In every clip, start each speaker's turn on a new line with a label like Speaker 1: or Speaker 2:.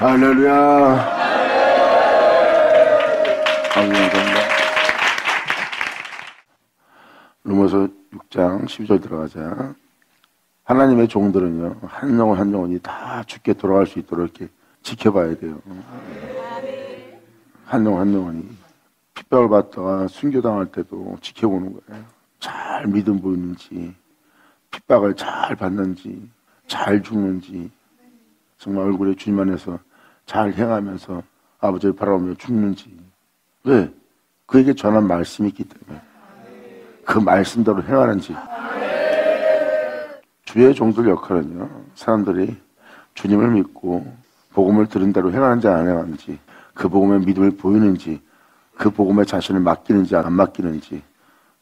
Speaker 1: 할렐루야. 감사합니다. 로마서 6장 12절 들어가자. 하나님의 종들은요, 한 영혼 한 영혼이 다 죽게 돌아갈 수 있도록 이렇게 지켜봐야 돼요. 한 영혼 한 영혼이 핍박을 받다가 순교당할 때도 지켜보는 거예요. 잘 믿음 보이는지, 핍박을 잘 받는지, 잘 죽는지, 정말 얼굴에 주님 안에서 잘 행하면서 아버지를 바라보며 죽는지. 왜? 그에게 전한 말씀이 있기 때문에 그 말씀대로 행하는지. 주의 종들 역할은요, 사람들이 주님을 믿고 복음을 들은 대로 행하는지 안 행하는지, 그 복음의 믿음을 보이는지, 그 복음에 자신을 맡기는지 안 맡기는지,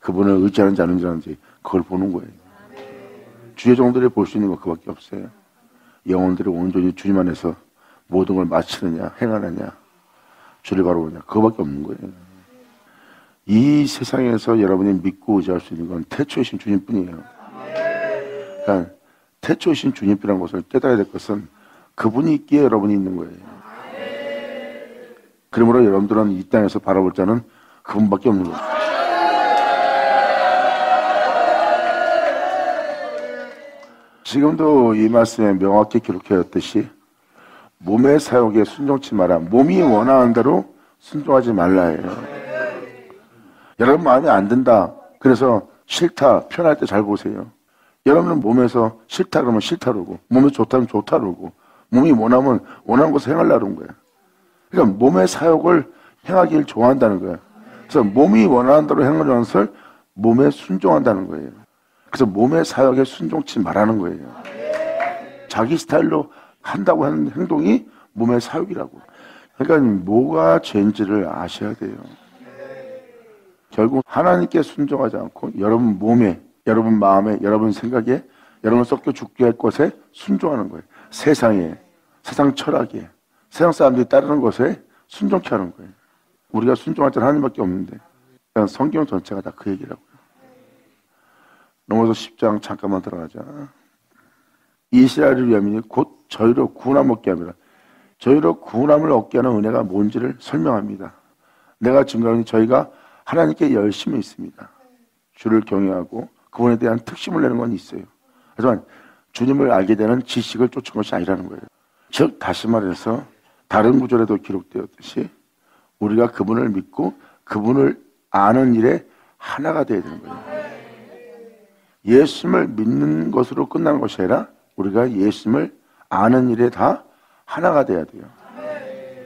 Speaker 1: 그분을 의지하는지 안 의지하는지, 그걸 보는 거예요. 주의 종들이 볼 수 있는 건 그밖에 없어요. 영혼들이 온전히 주님 안에서 모든 걸 마치느냐, 행하느냐, 주를 바라보느냐, 그거밖에 없는 거예요. 이 세상에서 여러분이 믿고 의지할 수 있는 건 태초이신 주님뿐이에요. 그러니까 태초이신 주님이라는 것을 깨달아야 될 것은 그분이 있기에 여러분이 있는 거예요. 그러므로 여러분들은 이 땅에서 바라볼 자는 그분밖에 없는 거예요. 지금도 이 말씀에 명확히 기록되었듯이 몸의 사욕에 순종치 마라. 몸이 원하는 대로 순종하지 말라예요. 여러분 마음에 안 든다. 그래서 싫다. 표현할 때 잘 보세요. 여러분은 몸에서 싫다 그러면 싫다 그러고, 몸이 좋다 그러면 좋다 그러고, 몸이 원하면 원하는 것을 행하려는 거예요. 그러니까 몸의 사욕을 행하기를 좋아한다는 거예요. 그래서 몸이 원하는 대로 행하려는 것을 몸에 순종한다는 거예요. 그래서 몸의 사욕에 순종치 말라는 거예요. 자기 스타일로 한다고 하는 행동이 몸의 사욕이라고. 그러니까 뭐가 죄인지를 아셔야 돼요. 결국 하나님께 순종하지 않고 여러분 몸에, 여러분 마음에, 여러분 생각에, 여러분 섞여 죽게 할 것에 순종하는 거예요. 세상에, 세상 철학에, 세상 사람들이 따르는 것에 순종케 하는 거예요. 우리가 순종할 자는 하나님밖에 없는데, 그냥 성경 전체가 다 그 얘기라고요. 로마서 10장 잠깐만 들어가자. 이스라엘을 위함이니 곧 저희로 구원함 얻게 합니다. 저희로 구원함을 얻게 하는 은혜가 뭔지를 설명합니다. 내가 증거하니 저희가 하나님께 열심히 있습니다. 주를 경외하고 그분에 대한 특심을 내는 건 있어요. 하지만 주님을 알게 되는 지식을 쫓은 것이 아니라는 거예요. 즉 다시 말해서 다른 구절에도 기록되었듯이 우리가 그분을 믿고 그분을 아는 일에 하나가 되어야 되는 거예요. 예수님을 믿는 것으로 끝나는 것이 아니라 우리가 예수님을 아는 일에 다 하나가 돼야 돼요.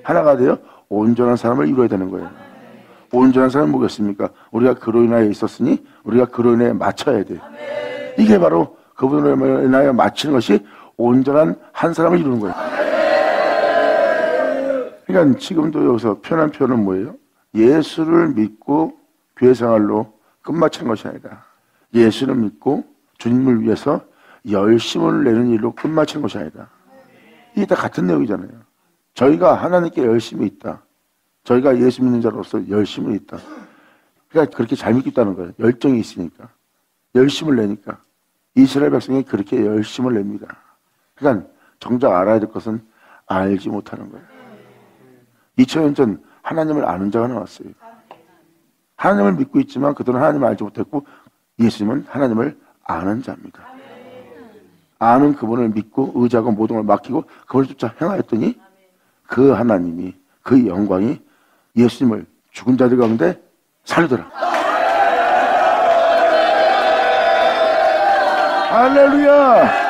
Speaker 1: 하나가 되어 온전한 사람을 이루어야 되는 거예요. 온전한 사람은 뭐겠습니까? 우리가 그로 인하여 있었으니 우리가 그로 인하여 맞춰야 돼요. 이게 바로 그분으로 인하여 맞추는 것이 온전한 한 사람을 이루는 거예요. 그러니까 지금도 여기서 표현한 표현은 뭐예요? 예수를 믿고 교회 생활로 끝마치는 것이 아니라 예수를 믿고 주님을 위해서 열심을 내는 일로 끝마치는 것이 아니라, 이게 다 같은 내용이잖아요. 저희가 하나님께 열심히 있다. 저희가 예수 믿는 자로서 열심히 있다. 그러니까 그렇게 잘 믿고 있다는 거예요. 열정이 있으니까. 열심을 내니까. 이스라엘 백성이 그렇게 열심을 냅니다. 그러니까 정작 알아야 될 것은 알지 못하는 거예요. 2000년 전 하나님을 아는 자가 나왔어요. 하나님을 믿고 있지만 그들은 하나님을 알지 못했고, 예수님은 하나님을 아는 자입니다. 아는 그분을 믿고 의지하고 모든 걸 맡기고 그분을 쫓아 행하였더니 그 하나님이, 그 영광이 예수님을 죽은 자들 가운데 살리더라. 할렐루야!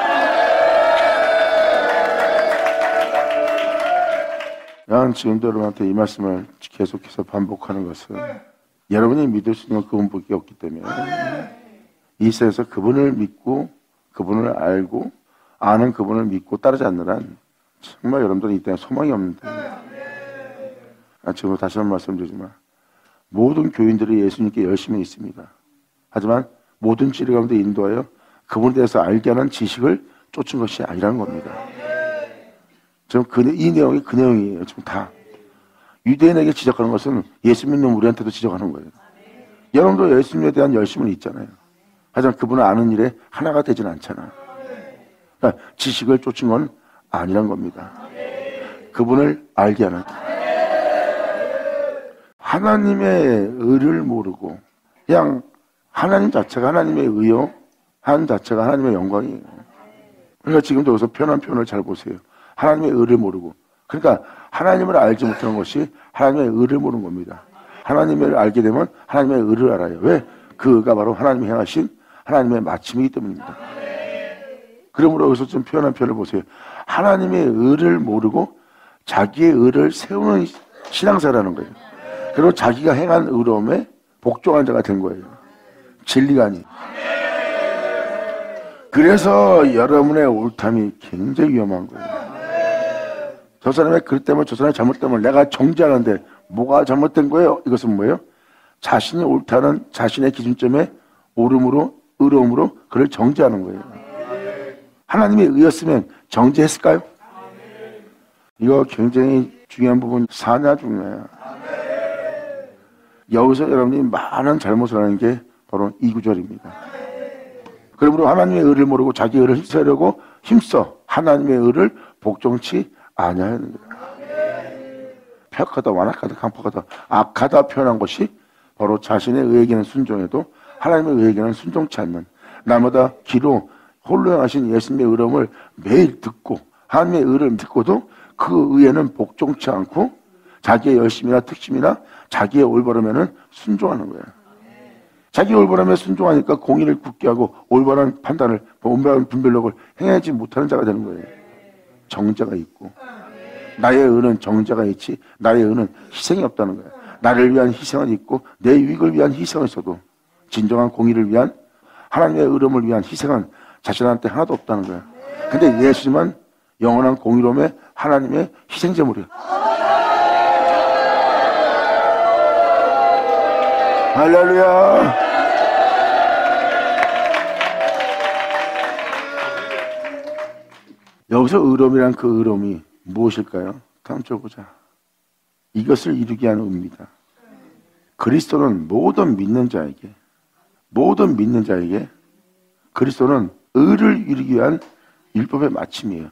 Speaker 1: 난 지금도 여러분한테 이 말씀을 계속해서 반복하는 것은 여러분이 믿을 수 있는 건 그분밖에 없기 때문에 이 세상에서 그분을 믿고 그분을 알고 아는 그분을 믿고 따르지 않는 한 정말 여러분들은 이 땅에 소망이 없는데, 지금 다시 한번 말씀드리지만 모든 교인들이 예수님께 열심히 있습니다. 하지만 모든 진리 가운데 인도하여 그분에 대해서 알게 하는 지식을 쫓은 것이 아니라는 겁니다. 지금 이 내용이 그 내용이에요. 지금 다 유대인에게 지적하는 것은 예수 믿는 우리한테도 지적하는 거예요. 여러분도 예수님에 대한 열심은 있잖아요. 하지만 그분을 아는 일에 하나가 되지는 않잖아. 그러니까 지식을 쫓은 건 아니란 겁니다. 그분을 알게 하는 거예요. 하나님의 의를 모르고 그냥 하나님 자체가 하나님의 의요, 하나님 자체가 하나님의 영광이에요. 그러니까 지금도 여기서 표현한 표현을 잘 보세요. 하나님의 의를 모르고, 그러니까 하나님을 알지 못하는 것이 하나님의 의를 모르는 겁니다. 하나님을 알게 되면 하나님의 의를 알아요. 왜? 그 의가 바로 하나님이 행하신 하나님의 마침이기 때문입니다. 그러므로 여기서 좀 표현한 표현을 보세요. 하나님의 의를 모르고 자기의 의를 세우는 신앙사라는 거예요. 그리고 자기가 행한 의로움에 복종한 자가 된 거예요. 진리가 아니. 그래서 여러분의 옳담이 굉장히 위험한 거예요. 저 사람의 글 때문에 저 사람의 잘못 때문에 내가 정죄하는데 뭐가 잘못된 거예요? 이것은 뭐예요? 자신이 옳다는 자신의 기준점에 옳음으로 의로움으로 그를 정죄하는 거예요. 하나님이 의였으면 정죄했을까요? 이거 굉장히 중요한 부분, 사냐 중요해요. 여기서 여러분이 많은 잘못을 하는 게 바로 이 구절입니다. 그러므로 하나님의 의를 모르고 자기 의를 힘쓰려고 힘써 하나님의 의를 복종치 아니하는 거예요. 폐역하다, 완악하다, 강팍하다, 악하다 표현한 것이 바로 자신의 의에게는 순종해도 하나님의 의에게는 순종치 않는, 날마다 기로 홀로 행하신 예수님의 의로움을 매일 듣고 하나님의 의를 듣고도 그 의에는 복종치 않고 자기의 열심이나 특심이나 자기의 올바름에는 순종하는 거예요. 자기 올바름에 순종하니까 공의를 굳게 하고 올바른 판단을, 올바른 분별력을 행하지 못하는 자가 되는 거예요. 정죄가 있고, 나의 의는 정죄가 있지 나의 의는 희생이 없다는 거예요. 나를 위한 희생은 있고 내 유익을 위한 희생은 있어도 진정한 공의를 위한 하나님의 의로움을 위한 희생은 자신한테 하나도 없다는 거예요. 근데 예수님은 영원한 공의로움에 하나님의 희생제물이에요. 할렐루야. 여기서 의로움이란 그 의로움이 무엇일까요? 다음 줄 보자. 이것을 이루게 하는 의입니다. 그리스도는 모든 믿는 자에게 그리스도는 의를 이루기 위한 율법의 마침이에요.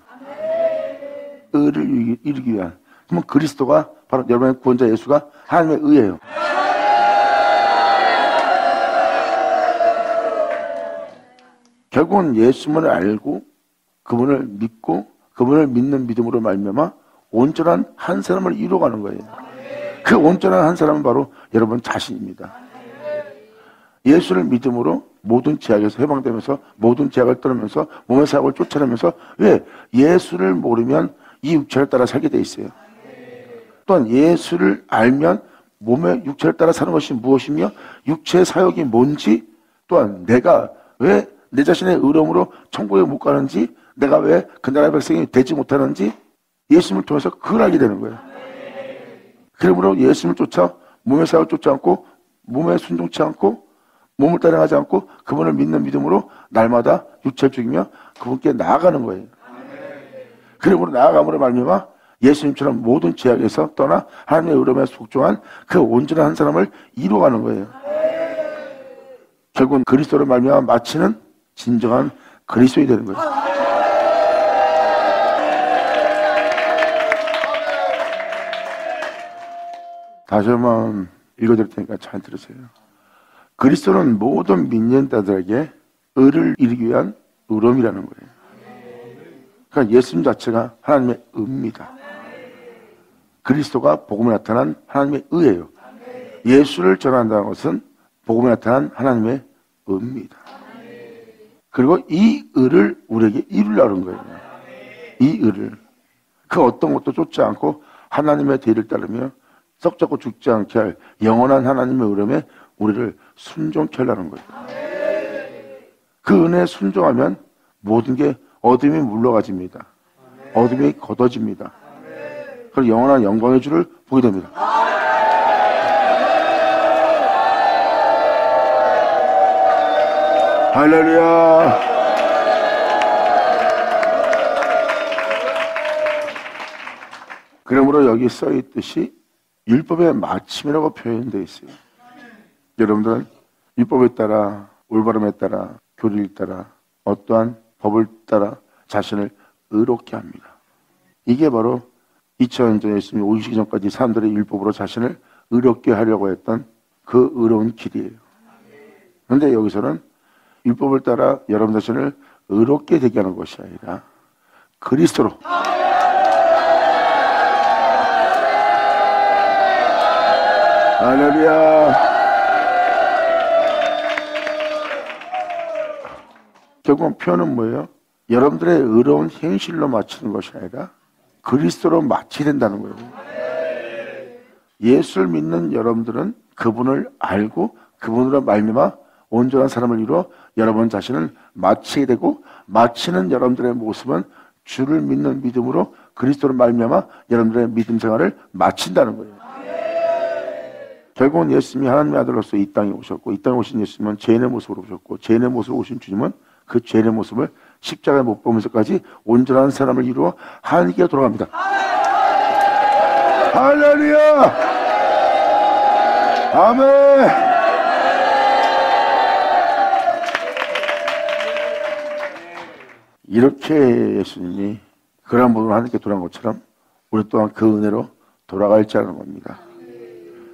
Speaker 1: 의를 이루기 위한. 그러면 그리스도가 바로 여러분의 구원자 예수가 하나님의 의예요. 결국은 예수님을 알고 그분을 믿고 그분을 믿는 믿음으로 말미암아 온전한 한 사람을 이루어가는 거예요. 그 온전한 한 사람은 바로 여러분 자신입니다. 예수를 믿음으로 모든 죄악에서 해방되면서 모든 죄악을 떠나면서 몸의 사역을 쫓아내면서, 왜? 예수를 모르면 이 육체를 따라 살게 돼 있어요. 또한 예수를 알면 몸의 육체를 따라 사는 것이 무엇이며 육체의 사역이 뭔지, 또한 내가 왜 내 자신의 의로움으로 천국에 못 가는지, 내가 왜 그 나라의 백성이 되지 못하는지 예수님을 통해서 그걸 알게 되는 거예요. 그러므로 예수님을 쫓아 몸의 사역을 쫓지 않고 몸에 순종치 않고 몸을 따라가지 않고 그분을 믿는 믿음으로 날마다 육체를 죽이며 그분께 나아가는 거예요. 그러므로 나아감으로 말미암아 예수님처럼 모든 죄악에서 떠나 하나님의 의로움에 속종한 그 온전한 한 사람을 이루어가는 거예요. 결국은 그리스도를 말미암아 마치는 진정한 그리스도인이 되는 거예요. 다시 한번 읽어드릴 테니까 잘 들으세요. 그리스도는 모든 믿는 자들에게 의를 이루기 위한 의로움이라는 거예요. 그러니까 예수님 자체가 하나님의 의입니다. 그리스도가 복음에 나타난 하나님의 의예요. 예수를 전한다는 것은 복음에 나타난 하나님의 의입니다. 그리고 이 의를 우리에게 이루려는 거예요. 이 의를. 그 어떤 것도 쫓지 않고 하나님의 대의를 따르며 썩잡고 죽지 않게 할 영원한 하나님의 의로움에 우리를 순종케 하려는 거예요. 그 은혜에 순종하면 모든 게 어둠이 물러가집니다. 어둠이 걷어집니다. 그리고 영원한 영광의 주를 보게 됩니다. 할렐루야. 그러므로 여기 써있듯이 율법의 마침이라고 표현되어 있어요. 여러분들은 율법에 따라, 올바름에 따라, 교리를 따라, 어떠한 법을 따라 자신을 의롭게 합니다. 이게 바로 2000년 전에 예수님이 오시기 전까지 사람들의 율법으로 자신을 의롭게 하려고 했던 그 의로운 길이에요. 그런데 여기서는 율법을 따라 여러분 자신을 의롭게 되게 하는 것이 아니라 그리스도로 할렐루야. 결국 표현은 뭐예요? 여러분들의 의로운 행실로 마치는 것이 아니라 그리스도로 마치게 된다는 거예요. 예수를 믿는 여러분들은 그분을 알고 그분으로 말미암아 온전한 사람을 이루어 여러분 자신을 마치게 되고, 마치는 여러분들의 모습은 주를 믿는 믿음으로 그리스도로 말미암아 여러분들의 믿음 생활을 마친다는 거예요. 결국은 예수님이 하나님의 아들로서 이 땅에 오셨고, 이 땅에 오신 예수님은 죄인의 모습으로 오셨고, 죄인의 모습으로 오신 주님은 그 죄인의 모습을 십자가에 못 보면서까지 온전한 사람을 이루어 하나님께 돌아갑니다. 할렐루야! 아멘! 이렇게 예수님이 그런 분으로 하나님께 돌아간 것처럼 우리 또한 그 은혜로 돌아갈 자라는 겁니다.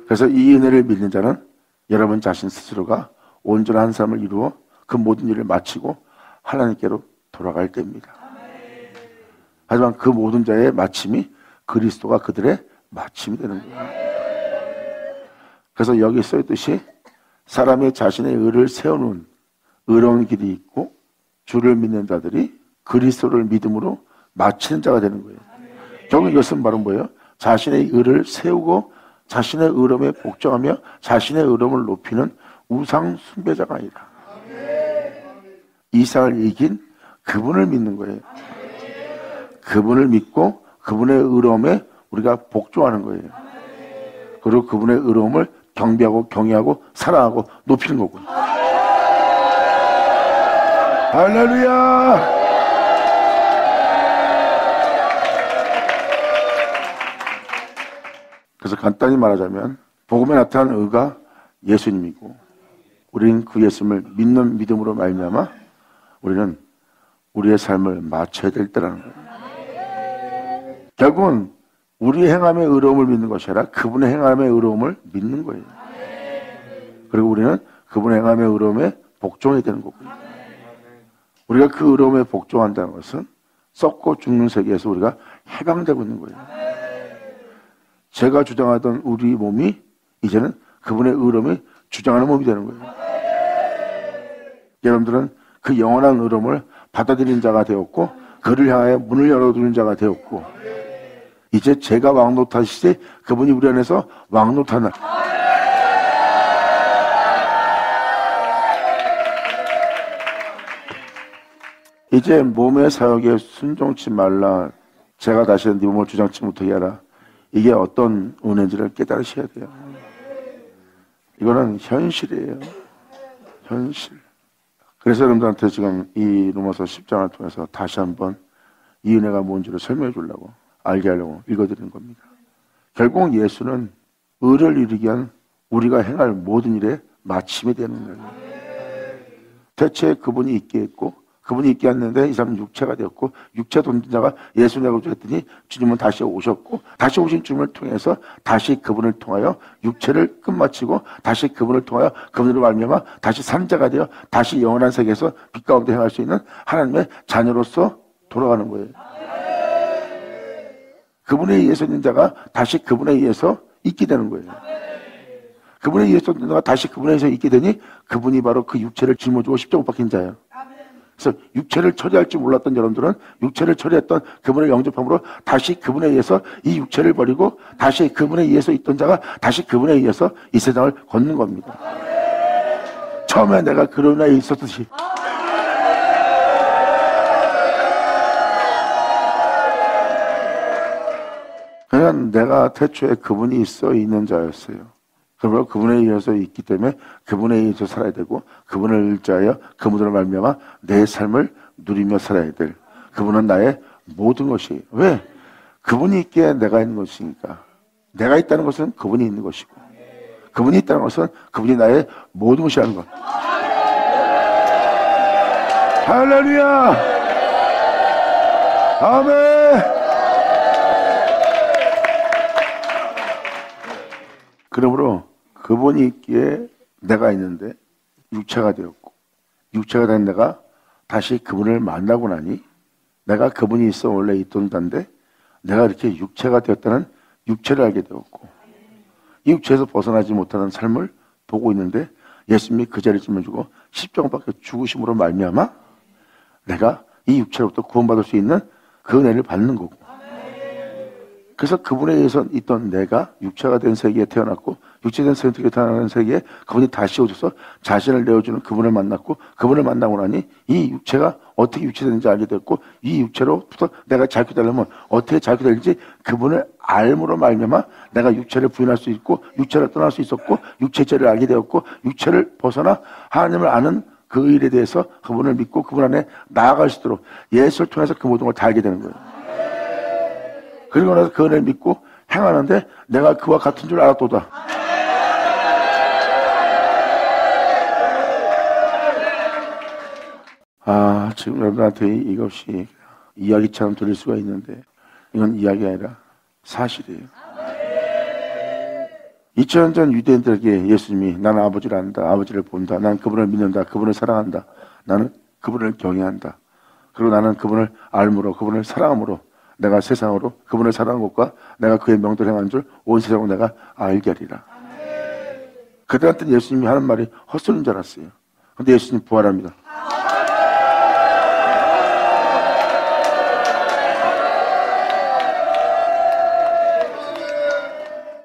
Speaker 1: 그래서 이 은혜를 믿는 자는 여러분 자신 스스로가 온전한 사람을 이루어 그 모든 일을 마치고 하나님께로 돌아갈 때입니다. 하지만 그 모든 자의 마침이 그리스도가 그들의 마침이 되는 거예요. 그래서 여기 써있듯이 사람이 자신의 의를 세우는 의로운 길이 있고, 주를 믿는 자들이 그리스도를 믿음으로 마치는 자가 되는 거예요. 결국 이것은 바로 뭐예요? 자신의 의를 세우고 자신의 의로움에 복종하며 자신의 의로움을 높이는 우상 숭배자가 아니라 이 세상을 이긴 그분을 믿는 거예요. 그분을 믿고 그분의 의로움에 우리가 복종하는 거예요. 그리고 그분의 의로움을 경배하고 경외하고 사랑하고 높이는 거고요. 할렐루야! 그래서 간단히 말하자면 복음에 나타난 의가 예수님이고, 우리는 그 예수님을 믿는 믿음으로 말미암아 우리는 우리의 삶을 마쳐야 될 때라는 거예요. 결국은 우리의 행함의 의로움을 믿는 것이 아니라 그분의 행함의 의로움을 믿는 거예요. 그리고 우리는 그분의 행함의 의로움에 복종해야 되는 거고요. 우리가 그 의로움에 복종한다는 것은 썩고 죽는 세계에서 우리가 해방되고 있는 거예요. 제가 주장하던 우리 몸이 이제는 그분의 의로움이 주장하는 몸이 되는 거예요. 여러분들은 그 영원한 의로움을 받아들이는 자가 되었고, 그를 향하여 문을 열어두는 자가 되었고, 이제 제가 왕 노릇하시되 그분이 우리 안에서 왕 노릇하는 날. 이제 몸의 사역에 순종치 말라, 제가 다시 네 몸을 주장치 못하게 하라. 이게 어떤 은혜인지를 깨달으셔야 돼요. 이거는 현실이에요. 현실. 그래서 여러분들한테 지금 이 로마서 10장을 통해서 다시 한번 이 은혜가 뭔지를 설명해 주려고, 알게 하려고 읽어드리는 겁니다. 결국 예수는 의를 이루기 위한 우리가 행할 모든 일에 마침이 되는 거예요. 대체 그분이 있게 했고, 그분이 있게 했는데 이 사람은 육체가 되었고, 육체 던진 자가 예수라고 했더니 주님은 다시 오셨고, 다시 오신 주님을 통해서 다시 그분을 통하여 육체를 끝마치고, 다시 그분을 통하여 그분으로 말미암아 다시 산자가 되어 다시 영원한 세계에서 빛 가운데 행할 수 있는 하나님의 자녀로서 돌아가는 거예요. 그분에 의해서 있는 자가 다시 그분에 의해서 있게 되는 거예요. 그분에 의해서 있는 자가 다시 그분에 의해서 있게 되니 그분이 바로 그 육체를 짊어지고 십자가 못 박힌 자예요. 그래서 육체를 처리할 줄 몰랐던 여러분들은 육체를 처리했던 그분을 영접함으로 다시 그분에 의해서 이 육체를 버리고 다시 그분에 의해서 있던 자가 다시 그분에 의해서 이 세상을 걷는 겁니다. 처음에 내가 그런 애에 있었듯이 그냥 내가 태초에 그분이 있어 있는 자였어요. 그러므로 그분에 의해서 있기 때문에 그분에 의해서 살아야 되고, 그분을 일자하여 그분으로 말미암아 내 삶을 누리며 살아야 될, 그분은 나의 모든 것이. 왜? 그분이 있기에 내가 있는 것이니까. 내가 있다는 것은 그분이 있는 것이고, 그분이 있다는 것은 그분이 나의 모든 것이라는 것. 할렐루야! 아멘! 그러므로 그분이 있기에 내가 있는데 육체가 되었고, 육체가 된 내가 다시 그분을 만나고 나니 내가 그분이 있어 원래 있던 자인데 내가 이렇게 육체가 되었다는 육체를 알게 되었고, 이 육체에서 벗어나지 못하는 삶을 보고 있는데 예수님이 그 자리를 짊어지고 십자가밖에 죽으심으로 말미암아 내가 이 육체로부터 구원받을 수 있는 그 은혜를 받는 거고, 그래서 그분에 의해서 있던 내가 육체가 된 세계에 태어났고, 육체된 세계에 태어나는 세계에 그분이 다시 오셔서 자신을 내어주는 그분을 만났고, 그분을 만나고 나니 이 육체가 어떻게 육체되는지 알게 됐고, 이 육체로부터 내가 자유되려면 어떻게 자유되는지 그분을 알므로 말미암아 내가 육체를 부인할 수 있고, 육체를 떠날 수 있었고, 육체죄를 알게 되었고, 육체를 벗어나 하나님을 아는 그 일에 대해서 그분을 믿고 그분 안에 나아갈 수 있도록 예수를 통해서 그 모든 걸 다 알게 되는 거예요. 그리고 나서 그 은혜를 믿고 행하는데 내가 그와 같은 줄 알았도다. 지금 여러분한테 이것이 이야기처럼 들릴 수가 있는데 이건 이야기가 아니라 사실이에요. 2000년 전 유대인들에게 예수님이 나는 아버지를 안다, 아버지를 본다, 나는 그분을 믿는다, 그분을 사랑한다, 나는 그분을 경외한다, 그리고 나는 그분을 알므로 그분을 사랑함으로 내가 세상으로 그분을 사랑한 것과 내가 그의 명도를 행하는 줄 온 세상으로 내가 알게 하리라. 그들한테는 예수님이 하는 말이 헛소리인 줄 알았어요. 그런데 예수님 부활합니다.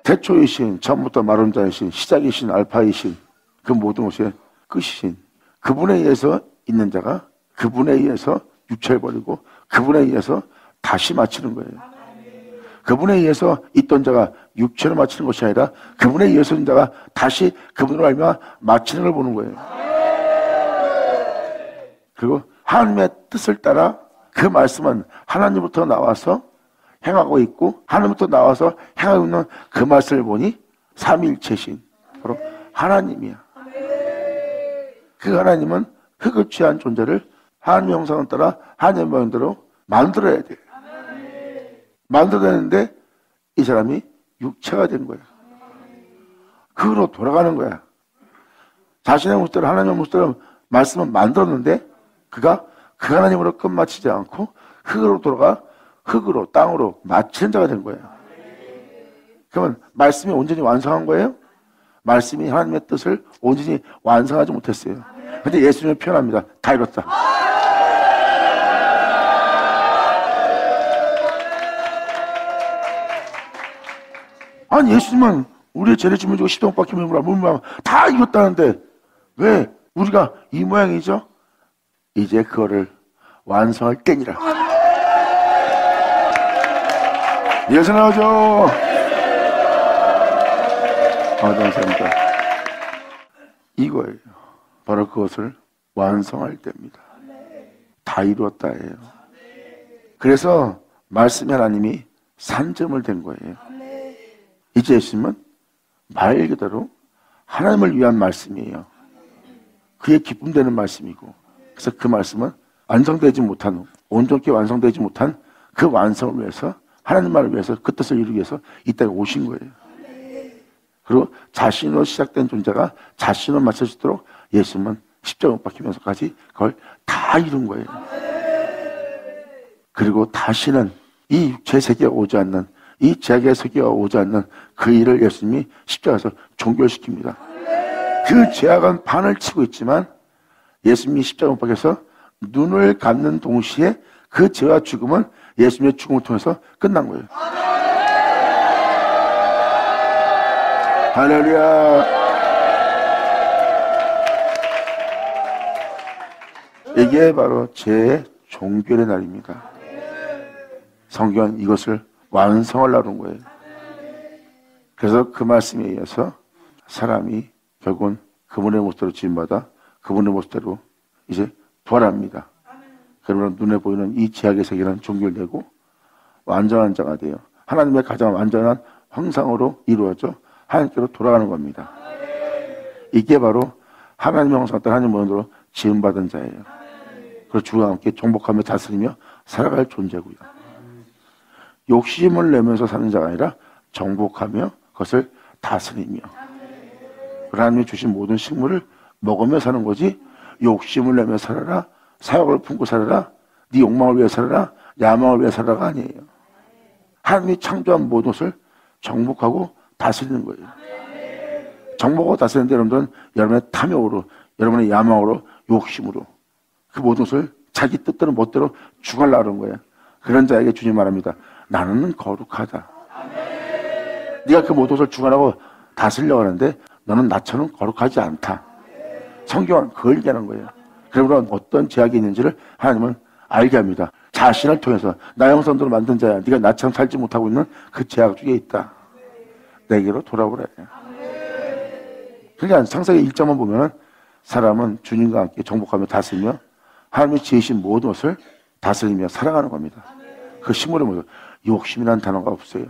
Speaker 1: 태초이신, 처음부터 마론자이신, 시작이신, 알파이신, 그 모든 것의 끝이신 그분에 의해서 있는 자가 그분에 의해서 육체를 버리고 그분에 의해서 다시 마치는 거예요. 그분에 의해서 있던 자가 육체를 마치는 것이 아니라 그분에 의해서 있는 자가 다시 그분으로 알면 마치는 걸 보는 거예요. 그리고 하나님의 뜻을 따라 그 말씀은 하나님부터 나와서 행하고 있고, 하나님부터 나와서 행하고 있는 그 말씀을 보니 삼위일체신 바로 하나님이야. 그 하나님은 흙을 취한 존재를 하나님의 형상을 따라 하나님의 모양대로 만들어야 돼. 만들어내는데 이 사람이 육체가 된 거야. 그로 돌아가는 거야. 자신의 모습대로 하나님의 모습대로 말씀을 만들었는데 그가 그 하나님으로 끝마치지 않고 흙으로 돌아가 흙으로 땅으로 마치는 자가 된 거예요. 그러면 말씀이 온전히 완성한 거예요? 말씀이 하나님의 뜻을 온전히 완성하지 못했어요. 그런데 예수님은 표현합니다. 다 이뤘다. 아니 예수님은 우리의 죄를 짊어지고 십자가 못 박히면 물면 다 이뤘다는데 왜 우리가 이 모양이죠? 이제 그거를 완성할 때니라. 예수 나오죠. 감사합니다. 이거예요. 바로 그것을 완성할 때입니다. 다 이루었다예요. 그래서 말씀이 하나님이 산점을 된 거예요. 이제 예수님은 말 그대로 하나님을 위한 말씀이에요. 그의 기쁨되는 말씀이고, 그래서 그 말씀은 완성되지 못한, 온전히 완성되지 못한 그 완성을 위해서 하나님만을 위해서 그 뜻을 이루기 위해서 이 땅에 오신 거예요. 그리고 자신으로 시작된 존재가 자신으로 맞춰지도록 예수님은 십자가 못 박히면서까지 그걸 다 이룬 거예요. 그리고 다시는 이 육체 세계에 오지 않는, 이 제약의 세계에 오지 않는 그 일을 예수님이 십자가에서 종결시킵니다. 그 제약은 판을 치고 있지만 예수님이 십자가 못 박혀서 눈을 감는 동시에 그 죄와 죽음은 예수님의 죽음을 통해서 끝난 거예요. 할렐루야. 이게 바로 제 종결의 날입니다. 성경은 이것을 완성을 하는 거예요. 그래서 그 말씀에 의해서 사람이 결국은 그분의 모습대로 지음받아 그분의 모습대로 이제 부활합니다. 그러면 눈에 보이는 이 제약의 세계는 종결되고 완전한 자가 돼요. 하나님의 가장 완전한 형상으로 이루어져 하나님께로 돌아가는 겁니다. 이게 바로 하나님의 형상 따라 하나님의 모양으로 지음받은 자예요. 그리고 주와 함께 정복하며 다스리며 살아갈 존재고요. 욕심을 내면서 사는 자가 아니라 정복하며 그것을 다스리며. 하나님이 주신 모든 식물을 먹으며 사는 거지, 욕심을 내며 살아라, 사욕을 품고 살아라, 네 욕망을 위해 살아라, 야망을 위해 살아라가 아니에요. 하나님이 창조한 모든 것을 정복하고 다스리는 거예요. 정복하고 다스리는데 여러분들은 여러분의 탐욕으로, 여러분의 야망으로, 욕심으로 그 모든 것을 자기 뜻대로 멋대로 주관하려고 하는 거예요. 그런 자에게 주님 말합니다. 나는 거룩하다. 네가 그 모든 것을 주관하고 다스리려고 하는데 너는 나처럼 거룩하지 않다. 성경은 그걸 얘기하는 거예요. 그러므로 어떤 제약이 있는지를 하나님은 알게 합니다. 자신을 통해서 나 형상대로 만든 자야, 네가 나처럼 살지 못하고 있는 그 제약 중에 있다. 내게로 돌아오라. 그러니까 창세기 1장만 보면 사람은 주님과 함께 정복하며 다스리며 하나님이 지으신 모든 것을 다스리며 살아가는 겁니다. 그 식물의 모습, 욕심이라는 단어가 없어요.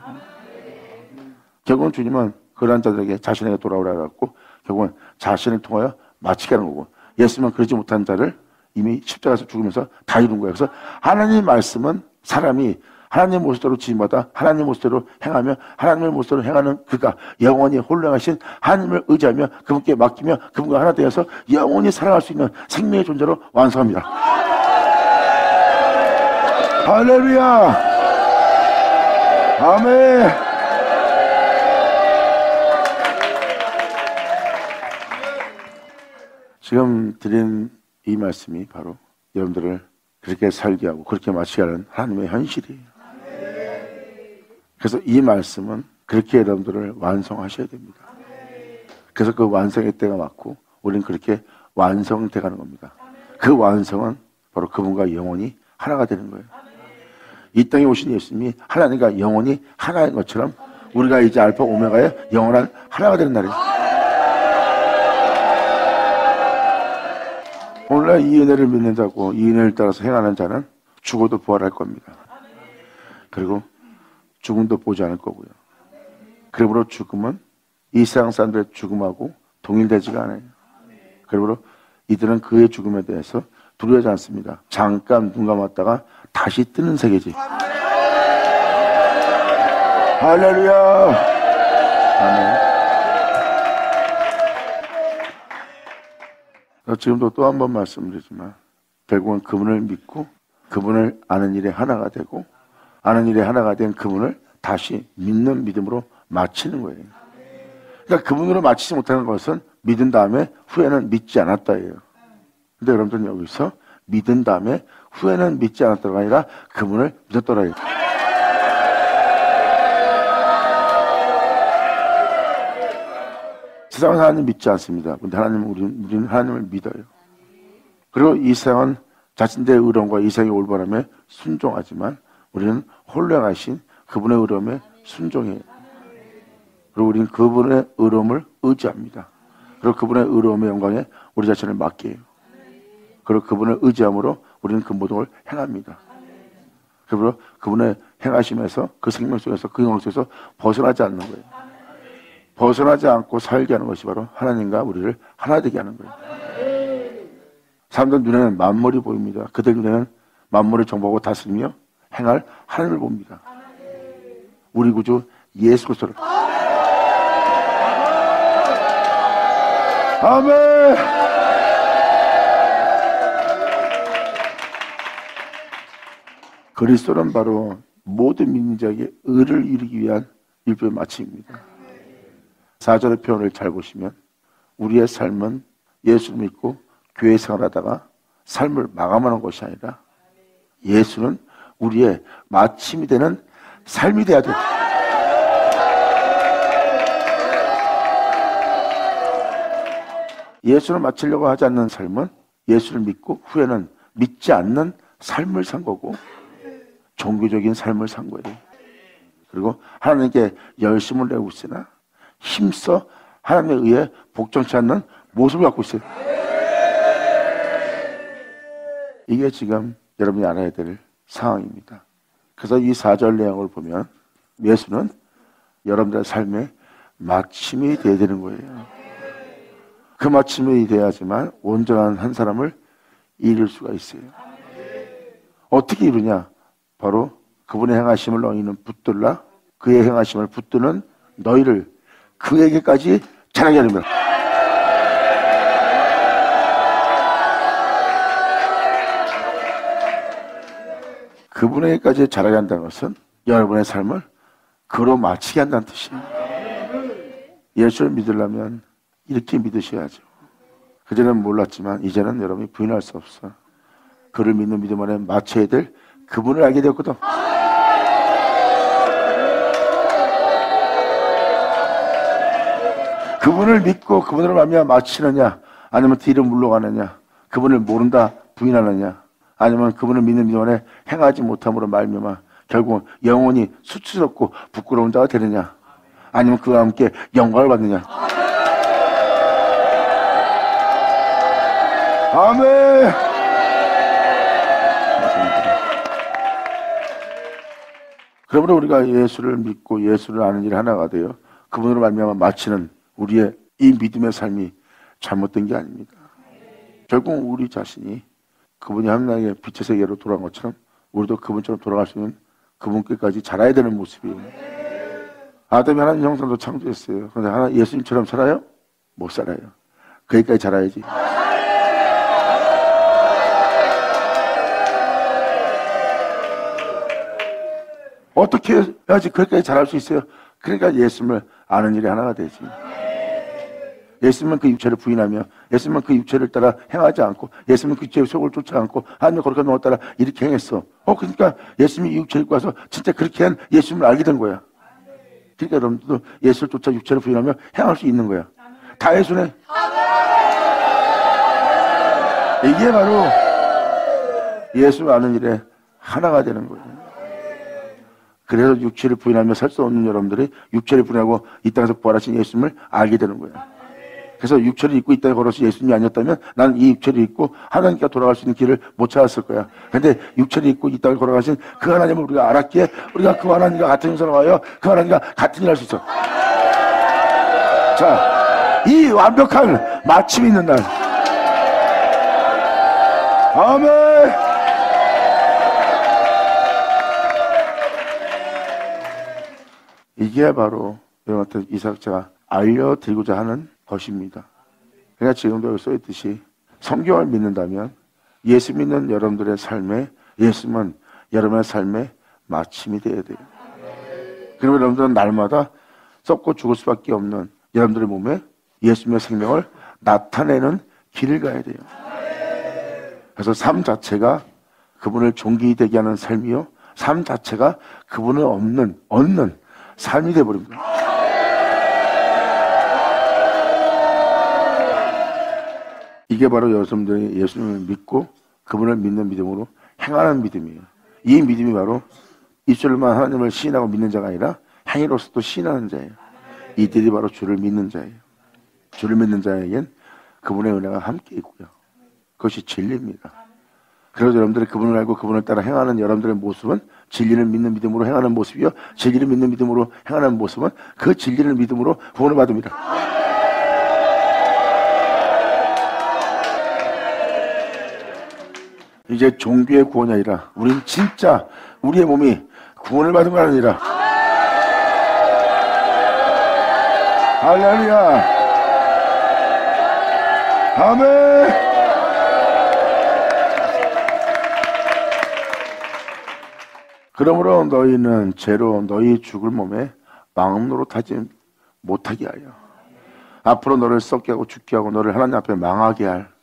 Speaker 1: 결국은 주님은 그러한 자들에게 자신에게 돌아오라 해갖고 결국은 자신을 통하여 마치게 하는 거고, 예수님은 그러지 못한 자를 이미 십자가에서 죽으면서 다 이룬 거예요. 그래서 하나님의 말씀은 사람이 하나님의 모습대로 지음받아 하나님의 모습대로 행하며 하나님의 모습대로 행하는 그가 영원히 홀령하신 하나님을 의지하며 그분께 맡기며 그분과 하나 되어서 영원히 살아갈 수 있는 생명의 존재로 완성합니다. 할렐루야! 아멘! 지금 드린 이 말씀이 바로 여러분들을 그렇게 살게 하고 그렇게 마치게 하는 하나님의 현실이에요. 그래서 이 말씀은 그렇게 여러분들을 완성하셔야 됩니다. 그래서 그 완성의 때가 맞고 우리는 그렇게 완성돼 가는 겁니다. 그 완성은 바로 그분과 영원히 하나가 되는 거예요. 이 땅에 오신 예수님이 하나님과 영원히 하나인 것처럼 우리가 이제 알파 오메가의 영원한 하나가 되는 날이에요. 오늘날 이 은혜를 믿는 자고 이 은혜를 따라서 행하는 자는 죽어도 부활할 겁니다. 그리고 죽음도 보지 않을 거고요. 그러므로 죽음은 이 세상 사람들의 죽음하고 동일되지가 않아요. 그러므로 이들은 그의 죽음에 대해서 두려워하지 않습니다. 잠깐 눈 감았다가 다시 뜨는 세계지. 할렐루야! 아멘. 지금도 또 한 번 말씀드리지만 결국은 그분을 믿고 그분을 아는 일에 하나가 되고 아는 일에 하나가 된 그분을 다시 믿는 믿음으로 마치는 거예요. 그러니까 그분으로 마치지 못하는 것은 믿은 다음에 후에는 믿지 않았다예요. 근데 여러분들은 여기서 믿은 다음에 후에는 믿지 않았다가 아니라 그분을 믿었더라. 세상은 하나님 믿지 않습니다. 근데 우리는 하나님을 믿어요. 그리고 이 세상은 자신들의 의로움과 이 세상의 올바름에 순종하지만 우리는 홀령하신 그분의 의로움에 순종해요. 그리고 우리는 그분의 의로움을 의지합니다. 그리고 그분의 의로움의 영광에 우리 자신을 맡겨요. 그리고 그분을 의지함으로 우리는 그 모든 걸 행합니다. 그리고 그분의 행하심에서 그 생명 속에서 그 영광 속에서 벗어나지 않는 거예요. 벗어나지 않고 살게 하는 것이 바로 하나님과 우리를 하나 되게 하는 거예요. 사람들 눈에는 만물이 보입니다. 그들 눈에는 만물을 정복하고 다스리며 행할 하나님을 봅니다. 우리 구주 예수 그리스도를. 아멘. 그리스도는 바로 모든 믿는 자에게 의를 이루기 위한 일부의 마침입니다. 4절의 표현을 잘 보시면 우리의 삶은 예수를 믿고 교회 생활하다가 삶을 마감하는 것이 아니라 예수는 우리의 마침이 되는 삶이 돼야 돼요. 예수를 마치려고 하지 않는 삶은 예수를 믿고 후에는 믿지 않는 삶을 산 거고 종교적인 삶을 산 거예요. 그리고 하나님께 열심을 내고 있으나 힘써 하나님에 의해 복종치 않는 모습을 갖고 있어요. 이게 지금 여러분이 알아야 될 상황입니다. 그래서 이 4절 내용을 보면 예수는 여러분들의 삶의 마침이 되어야 되는 거예요. 그 마침이 돼야지만 온전한 한 사람을 이룰 수가 있어요. 어떻게 이루냐? 바로 그분의 행하심을 너희는 붙들라. 그의 행하심을 붙드는 너희를 그에게까지 자라게 하는 겁니다. 그분에게까지 자라게 한다는 것은 여러분의 삶을 그로 마치게 한다는 뜻이에요. 예수를 믿으려면 이렇게 믿으셔야죠. 그전에는 몰랐지만 이제는 여러분이 부인할 수 없어. 그를 믿는 믿음 안에 마쳐야 될 그분을 알게 되었거든. 그분을 믿고 그분으로 말미암아 마치느냐, 아니면 뒤로 물러가느냐, 그분을 모른다 부인하느냐, 아니면 그분을 믿는 믿음 안에 행하지 못함으로 말미암아 결국은 영원히 수치스럽고 부끄러운 자가 되느냐, 아니면 그와 함께 영광을 받느냐. 아멘. 그러므로 우리가 예수를 믿고 예수를 아는 일이 하나가 되어 그분으로 말미암아 마치는 우리의 이 믿음의 삶이 잘못된 게 아닙니다. 결국 우리 자신이 그분이 하나님의 빛의 세계로 돌아간 것처럼 우리도 그분처럼 돌아갈 수 있는 그분께까지 자라야 되는 모습이에요. 아담이 하나님 형상으로 창조했어요. 그런데 하나 예수님처럼 살아요? 못 살아요. 거기까지 자라야지. 어떻게 해야지 거기까지 자랄 수 있어요? 그러니까 예수님을 아는 일이 하나가 되지. 예수님은 그 육체를 부인하며, 예수님은 그 육체를 따라 행하지 않고, 예수님은 그 육체의 속을 쫓지 않고, 하나님의 거룩한 영을 따라 이렇게 행했어. 그러니까 예수님이 이 육체를 입고 와서 진짜 그렇게 한 예수님을 알게 된 거야. 그러니까 여러분들도 예수를 쫓아 육체를 부인하며 행할 수 있는 거야. 다 예수네. 이게 바로 예수를 아는 일에 하나가 되는 거예요. 그래서 육체를 부인하며 살 수 없는 여러분들이 육체를 부인하고 이 땅에서 부활하신 예수님을 알게 되는 거예요. 그래서 육체를 입고 이 땅에 걸어서 예수님이 아니었다면 나는 이 육체를 입고 하나님께 돌아갈 수 있는 길을 못 찾았을 거야. 그런데 육체를 입고 이 땅을 걸어가신 그 하나님을 우리가 알았기에 우리가 그 하나님과 같은 형상으로 와요. 그 하나님과 같은 일을 할 수 있어. 자, 이 완벽한 마침이 있는 날. 아멘. 이게 바로 여러분한테 이 사역자가 알려드리고자 하는 것입니다. 그러니까 지금도 여기 써있듯이 성경을 믿는다면 예수 믿는 여러분들의 삶에 예수님은 여러분의 삶의 마침이 되어야 돼요. 그리고 여러분들은 날마다 썩고 죽을 수밖에 없는 여러분들의 몸에 예수님의 생명을 나타내는 길을 가야 돼요. 그래서 삶 자체가 그분을 존귀되게 하는 삶이요, 삶 자체가 그분을 얻는 삶이 되어버립니다. 이게 바로 여러분들이 예수님을 믿고 그분을 믿는 믿음으로 행하는 믿음이에요. 이 믿음이 바로 입술로만 하나님을 시인하고 믿는 자가 아니라 행위로서도 시인하는 자예요. 이들이 바로 주를 믿는 자예요. 주를 믿는 자에겐 그분의 은혜가 함께 있고요. 그것이 진리입니다. 그래서 여러분들이 그분을 알고 그분을 따라 행하는 여러분들의 모습은 진리를 믿는 믿음으로 행하는 모습이요, 진리를 믿는 믿음으로 행하는 모습은 그 진리를 믿음으로 구원을 받습니다. 이제 종교의 구원이 아니라 우린 진짜 우리의 몸이 구원을 받은 거 아니라. 할렐루야. 아멘. 그러므로 너희는 죄로 너희 죽을 몸에 마음으로 타지 못하게 하여 앞으로 너를 썩게 하고 죽게 하고 너를 하나님 앞에 망하게 할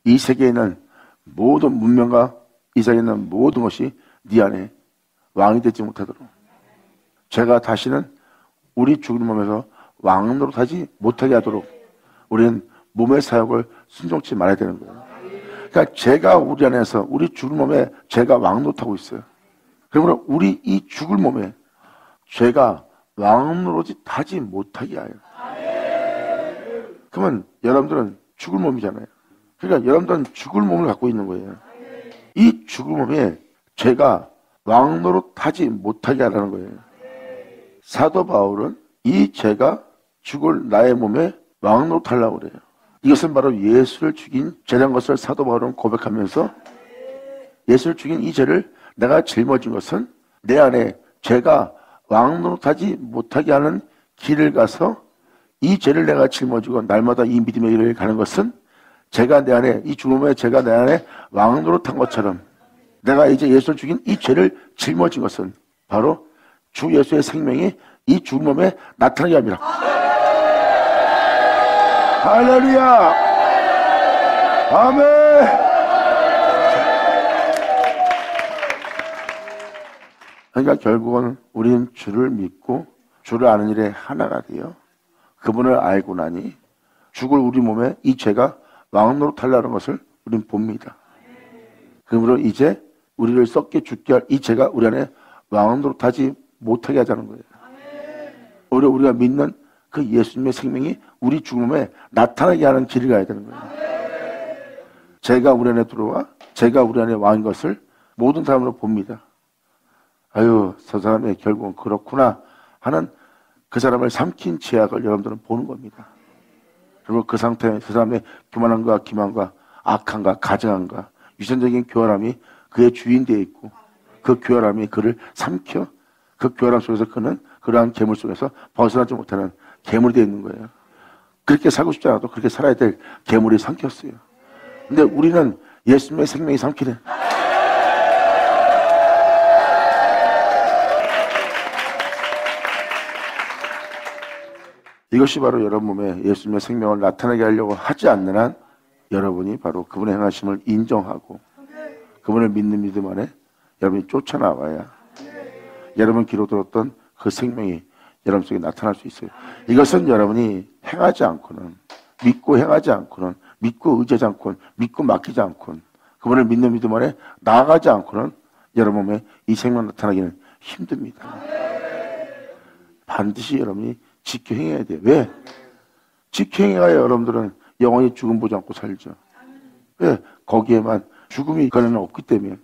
Speaker 1: 이 세계에 있는 모든 문명과 이 세계에 있는 모든 것이 네 안에 왕이 되지 못하도록 죄가 다시는 우리 죽은 몸에서 왕으로 타지 못하게 하도록 우리는 몸의 사역을 순종치 말아야 되는 거예요. 그러니까 죄가 우리 안에서 우리 죽은 몸에 죄가 왕으로 타고 있어요. 그러므로 우리 이 죽을 몸에 죄가 왕으로 타지 못하게 하여. 그러면 여러분들은 죽을 몸이잖아요. 그러니까 여러분들은 죽을 몸을 갖고 있는 거예요. 이 죽을 몸에 죄가 왕으로 타지 못하게 하라는 거예요. 사도 바울은 이 죄가 죽을 나의 몸에 왕으로 타려고 그래요. 이것은 바로 예수를 죽인 죄란 것을 사도 바울은 고백하면서 예수를 죽인 이 죄를 내가 짊어진 것은 내 안에 죄가 왕으로 타지 못하게 하는 길을 가서 이 죄를 내가 짊어지고 날마다 이 믿음의 길을 가는 것은 제가 내 안에, 이 죽음의 제가 내 안에 왕 노릇한 것처럼 내가 이제 예수를 죽인 이 죄를 짊어진 것은 바로 주 예수의 생명이 이 죽은 몸에 나타나게 합니다. 할렐루야! 아멘! 그러니까 결국은 우리는 주를 믿고 주를 아는 일에 하나가 돼요. 그분을 알고 나니 죽을 우리 몸에 이 죄가 왕노로 탈라는 것을 우리는 봅니다. 그러므로 이제 우리를 썩게 죽게 할 이 죄가 우리 안에 왕노로 타지 못하게 하자는 거예요. 오히려 우리가 믿는 그 예수님의 생명이 우리 죽음에 나타나게 하는 길을 가야 되는 거예요. 죄가 우리 안에 들어와 죄가 우리 안에 왕인 것을 모든 사람으로 봅니다. 아유, 저 사람이 결국은 그렇구나 하는 그 사람을 삼킨 죄악을 여러분들은 보는 겁니다. 그리고 그 상태에 그 사람의 교만함과 기만과 악함과 가증함과 유전적인 교활함이 그의 주인 되어 있고 그 교활함이 그를 삼켜 그 교활함 속에서 그는 그러한 괴물 속에서 벗어나지 못하는 괴물이 되어 있는 거예요. 그렇게 살고 싶지 않아도 그렇게 살아야 될 괴물이 삼켰어요. 근데 우리는 예수님의 생명이 삼키는 이것이 바로 여러분 몸에 예수님의 생명을 나타나게 하려고 하지 않는 한 여러분이 바로 그분의 행하심을 인정하고 그분을 믿는 믿음 안에 여러분이 쫓아나와야 여러분 귀로 들었던 그 생명이 여러분 속에 나타날 수 있어요. 이것은 여러분이 행하지 않고는 믿고 행하지 않고는 믿고 의지하지 않고는 믿고 맡기지 않고는 그분을 믿는 믿음 안에 나아가지 않고는 여러분 몸에 이 생명 나타나기는 힘듭니다. 반드시 여러분이 지켜 행해야 돼요. 왜? 지켜 행해야 여러분들은 영원히 죽음 보지 않고 살죠. 왜? 거기에만 죽음이 그는 없기 때문에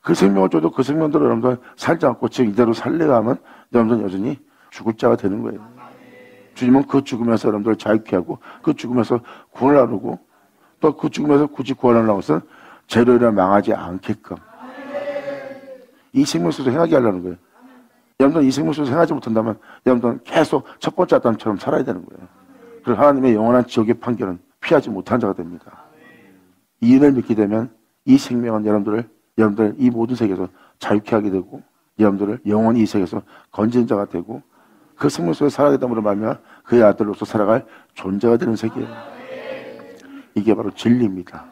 Speaker 1: 그 생명을 줘도 그 생명대로 여러분들 살지 않고 즉 이대로 살려가 하면 여러분들은 여전히 죽을 자가 되는 거예요. 주님은 그 죽음에서 여러분들을 자유케 하고 그 죽음에서 구원을 하려고 또 그 죽음에서 굳이 구원을 하려는 것은 죄로 망하지 않게끔 이 생명 속에서 행하게 하려는 거예요. 여러분들은 이 생명 속에서 행하지 못한다면 여러분들은 계속 첫 번째 아담처럼 살아야 되는 거예요. 그리고 하나님의 영원한 지옥의 판결은 피하지 못한 자가 됩니다. 이 은혜를 믿게 되면 이 생명은 여러분들 이 모든 세계에서 자유케 하게 되고 여러분들을 영원히 이 세계에서 건지는 자가 되고 그 생명 속에 살아가게 됨으로 말미암아 그의 아들로서 살아갈 존재가 되는 세계예요. 이게 바로 진리입니다.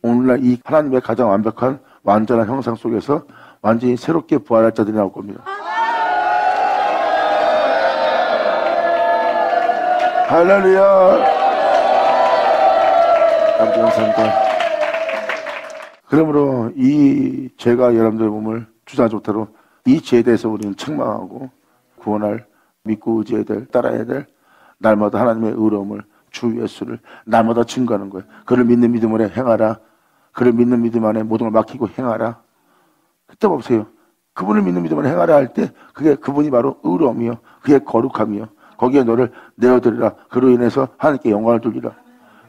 Speaker 1: 오늘날 이 하나님의 가장 완벽한 완전한 형상 속에서 완전히 새롭게 부활할 자들이 나올 겁니다. 할렐루야. 감사합니다. 그러므로 이 죄가 여러분들의 몸을 주장하지 못하도록 이 죄에 대해서 우리는 책망하고 구원할 믿고 의지해야 될 따라야 될 날마다 하나님의 의로움을 주 예수를 날마다 증거하는 거예요. 그를 믿는 믿음 안에 행하라. 그를 믿는 믿음 안에 모든 걸 맡기고 행하라. 그때 보세요. 그분을 믿는 믿음 안에 행하라 할 때 그게 그분이 바로 의로움이요. 그게 거룩함이요. 거기에 너를 내어드리라. 그로 인해서 하나님께 영광을 돌리라.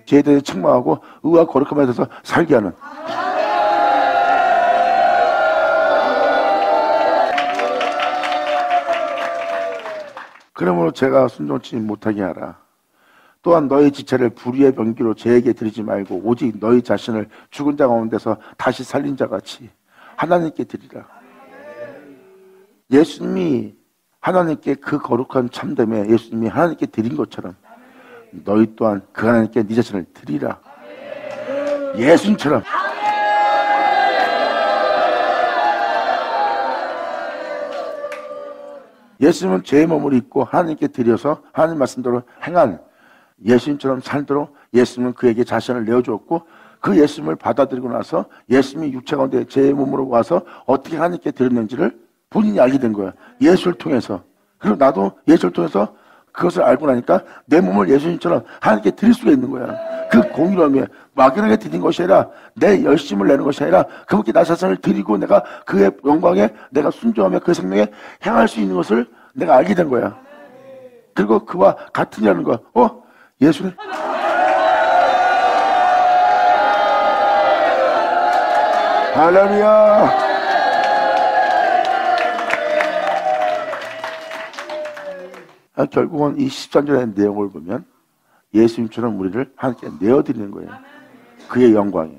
Speaker 1: 죄에 대해서 책망하고 의와 거룩함에 대해서 살게 하는 그러므로 제가 순종치 못하게 하라. 또한 너희 지체를 불의의 병기로 죄에게 드리지 말고 오직 너희 자신을 죽은 자 가운데서 다시 살린 자 같이 하나님께 드리라. 예수님이 하나님께 그 거룩한 참됨에 예수님이 하나님께 드린 것처럼 너희 또한 그 하나님께 네 자신을 드리라. 예수님처럼. 예수님은 죄의 몸을 입고 하나님께 드려서 하나님 말씀대로 행한 예수님처럼 살도록 예수님은 그에게 자신을 내어주었고 그 예수님을 받아들이고 나서 예수님이 육체 가운데 죄의 몸으로 와서 어떻게 하나님께 드렸는지를 본인이 알게 된 거야. 예수를 통해서. 그리고 나도 예수를 통해서 그것을 알고 나니까 내 몸을 예수님처럼 하나님께 드릴 수가 있는 거야. 그 공의로움에 막연하게 드린 것이 아니라 내 열심을 내는 것이 아니라 그분께 나 자신을 드리고 내가 그의 영광에 내가 순종하며 그 생명에 행할 수 있는 것을 내가 알게 된 거야. 그리고 그와 같으냐는 거야. 예수네. 할렐루야. 결국은 이 13절의 내용을 보면 예수님처럼 우리를 하나님께 내어드리는 거예요. 그의 영광에.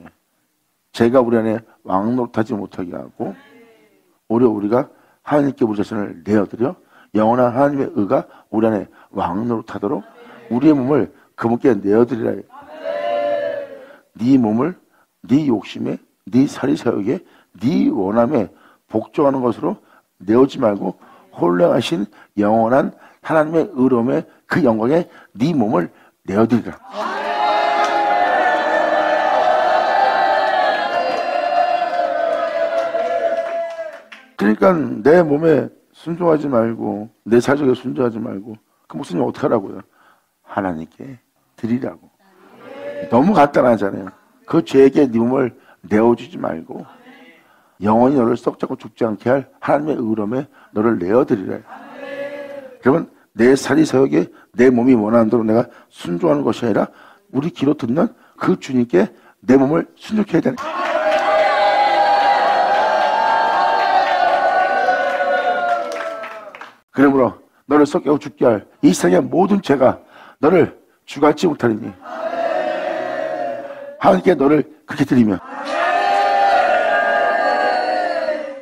Speaker 1: 제가 우리 안에 왕노릇하지 못하게 하고 오히려 우리가 하나님께 우리 자신을 내어드려 영원한 하나님의 의가 우리 안에 왕노릇하도록 우리의 몸을 그분께 내어드리라. 네 몸을 네 욕심에 네 사리사욕에 네 원함에 복종하는 것으로 내오지 말고 홀령하신 영원한 하나님의 의로움에 그 영광에 네 몸을 내어드리라. 그러니까 내 몸에 순종하지 말고 내 사적에 순종하지 말고 그 목사님 어떻게 하라고요? 하나님께 드리라고. 너무 간단하잖아요. 그 죄에게 네 몸을 내어주지 말고 영원히 너를 썩자고 죽지 않게 할 하나님의 의로움에 너를 내어드리라. 그러면 내 사리사욕에 내 몸이 원하는 대로 내가 순종하는 것이 아니라 우리 귀로 듣는 그 주님께 내 몸을 순종해야 되는 거예요. 그러므로 너를 썩게 죽게 할 이 세상의 모든 죄가 너를 주관치 못하리니 하나님께 너를 그렇게 드리면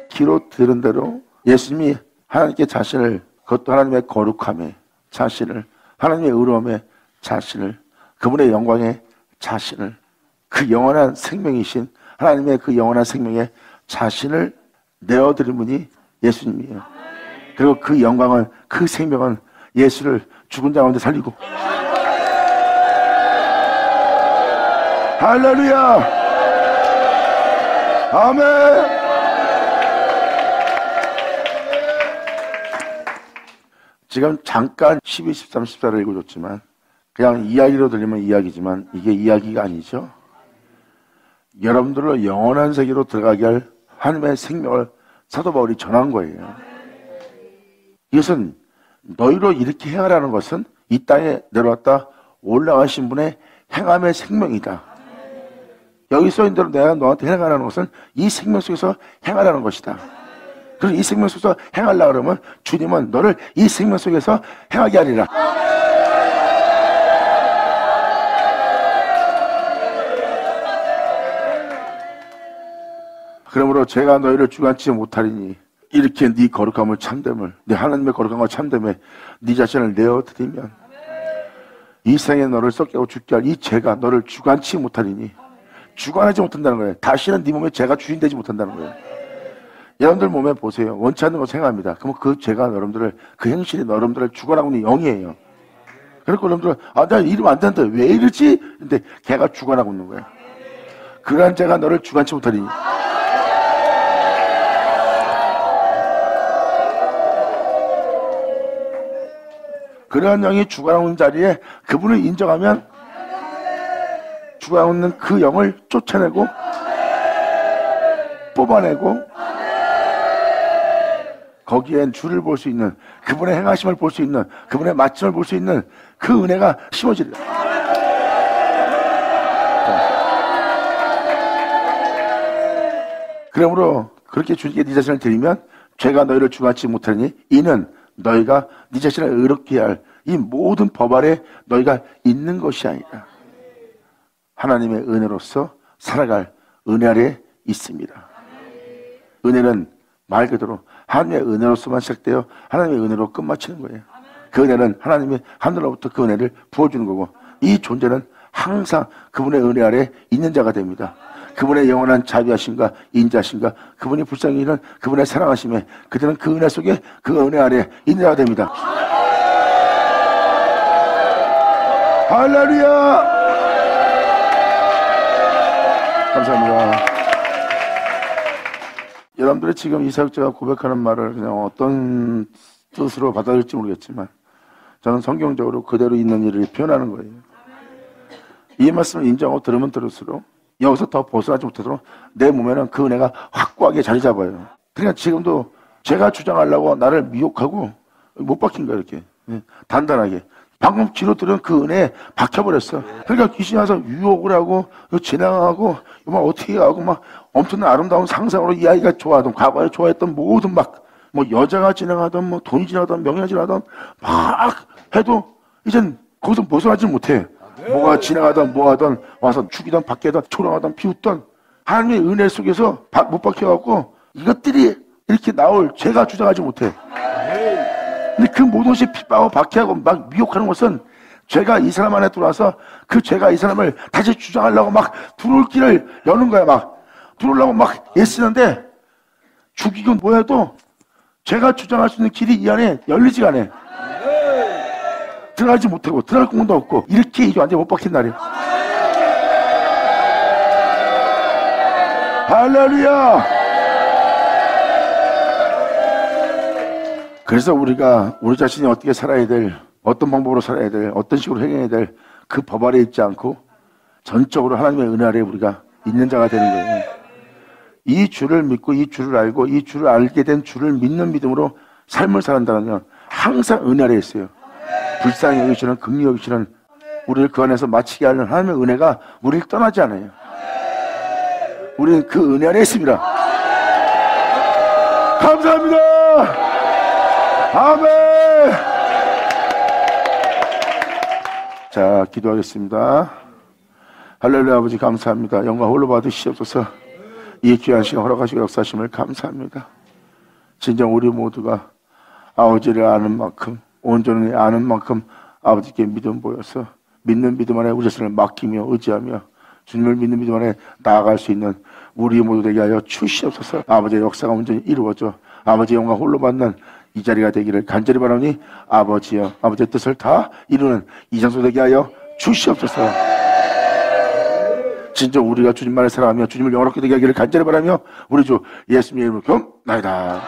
Speaker 1: 귀로 들은 대로 예수님이 하나님께 자신을 그것도 하나님의 거룩함에 자신을 하나님의 의로움에 자신을 그분의 영광에 자신을 그 영원한 생명이신 하나님의 그 영원한 생명에 자신을 내어드린 분이 예수님이에요. 그리고 그 영광은 그 생명은 예수를 죽은 자 가운데 살리고 할렐루야 아멘. 지금 잠깐 12, 13, 14를 읽어줬지만 그냥 이야기로 들리면 이야기지만 이게 이야기가 아니죠. 여러분들로 영원한 세계로 들어가게 할 하나님의 생명을 사도 바울이 전한 거예요. 이것은 너희로 이렇게 행하라는 것은 이 땅에 내려왔다 올라가신 분의 행함의 생명이다. 여기 써있는 대로 내가 너한테 행하라는 것은 이 생명 속에서 행하라는 것이다. 그래서 이 생명 속에서 행하려고 그러면 주님은 너를 이 생명 속에서 행하게 하리라. 그러므로 제가 너희를 주관치 못하리니 이렇게 네 거룩함을 참됨을 네 하나님의 거룩함과 참됨에 네 자신을 내어드리면 이 세상에 너를 썩게 하고 죽게 할 이 죄가 너를 주관치 못하리니 주관하지 못한다는 거예요. 다시는 네 몸에 죄가 주인되지 못한다는 거예요. 여러분들 몸에 보세요. 원치 않는 것을 행합니다. 그러면 그 죄가 여러분들을 그 행실이 여러분들을 주관하고 있는 영이에요. 그러니까 여러분들은 나 이러면 안 된다. 왜 이러지? 근데 걔가 주관하고 있는 거예요. 그러한 죄가 너를 주관치 못하리니 그러한 영이 주관하고 있는 자리에 그분을 인정하면 주관하고 있는 그 영을 쫓아내고 뽑아내고 거기엔 주를 볼 수 있는 그분의 행하심을 볼 수 있는 그분의 마침을 볼 수 있는 그 은혜가 심어지리라. 그러므로 그렇게 주님께 네 자신을 드리면 죄가 너희를 주관치 못하니 이는 너희가 네 자신을 의롭게 할 이 모든 법 아래 너희가 있는 것이 아니라 하나님의 은혜로서 살아갈 은혜 아래 있습니다. 은혜는 말 그대로 하나님의 은혜로서만 시작되어 하나님의 은혜로 끝마치는 거예요. 그 은혜는 하나님의 하늘로부터 그 은혜를 부어주는 거고 이 존재는 항상 그분의 은혜 아래 있는 자가 됩니다. 그분의 영원한 자비하심과 인자하심과 그분이 불쌍히 일은 그분의 사랑하심에 그들은 그 은혜 속에 그 은혜 아래 있는 자가 됩니다. 할렐루야! 감사합니다. 여러분들이 지금 이사역자가 고백하는 말을 그냥 어떤 뜻으로 받아들일지 모르겠지만 저는 성경적으로 그대로 있는 일을 표현하는 거예요. 이 말씀을 인정하고 들으면 들을수록 여기서 더 벗어나지 못하도록 내 몸에는 그 은혜가 확고하게 자리 잡아요. 그러니까 지금도 제가 주장하려고 나를 미혹하고 못 박힌 거야 이렇게 단단하게. 방금 귀로 들은 그 은혜에 박혀버렸어. 그러니까 귀신이 와서 유혹을 하고 진행하고 막 어떻게 하고 막 엄청난 아름다운 상상으로 이 아이가 좋아하던 과거에 좋아했던 모든 막 뭐 여자가 지나가던 뭐 돈이 지나가던 명예가 지나가던 막 해도 이젠 거기서 벗어나지 못해. 뭐가 지나가던 뭐하던 와서 죽이던 박해던 초롱하던 피웃던 하나님의 은혜 속에서 못 박혀갖고 이것들이 이렇게 나올 죄가 주장하지 못해. 근데 그 모든 것이 핍박하고 박해하고 막 미혹하는 것은 죄가 이 사람 안에 들어와서 그 죄가 이 사람을 다시 주장하려고 막 들어올 길을 여는 거야. 막 들어오려고 막 애쓰는데 죽이고 뭐해도 죄가 주장할 수 있는 길이 이 안에 열리지가 않아. 들어가지 못하고 들어갈 공간도 없고 이렇게 이제 완전히 못 박힌 날이야. 할렐루야. 그래서 우리가 우리 자신이 어떻게 살아야 될, 어떤 방법으로 살아야 될, 어떤 식으로 행해야 될 그 법 아래 있지 않고 전적으로 하나님의 은혜 아래 우리가 있는 자가 되는 거예요. 이 주를 믿고 이 주를 알고 이 주를 알게 된 주를 믿는 믿음으로 삶을 살아간다면 항상 은혜 아래 있어요. 불쌍히 여기시는 긍휼히 여기시는 우리를 그 안에서 마치게 하는 하나님의 은혜가 우리를 떠나지 않아요. 우리는 그 은혜 안에 있습니다. 감사합니다. 아멘. 자, 기도하겠습니다. 할렐루야. 아버지 감사합니다. 영광 홀로 받으시옵소서. 이 귀한 시간 허락하시고 역사하심을 감사합니다. 진정 우리 모두가 아버지를 아는 만큼 온전히 아는 만큼 아버지께 믿음 보여서 믿는 믿음 안에 우리 자신을 맡기며 의지하며 주님을 믿는 믿음 안에 나아갈 수 있는 우리 모두 되게 하여 주시옵소서. 아버지의 역사가 온전히 이루어져 아버지의 영광 홀로 받는 이 자리가 되기를 간절히 바라니 아버지여 아버지의 뜻을 다 이루는 이 장소 되게 하여 주시옵소서. 진짜 우리가 주님만을 사랑하며 주님을 영원하게 되게 하기를 간절히 바라며 우리 주 예수님의 이름으로 경나이다.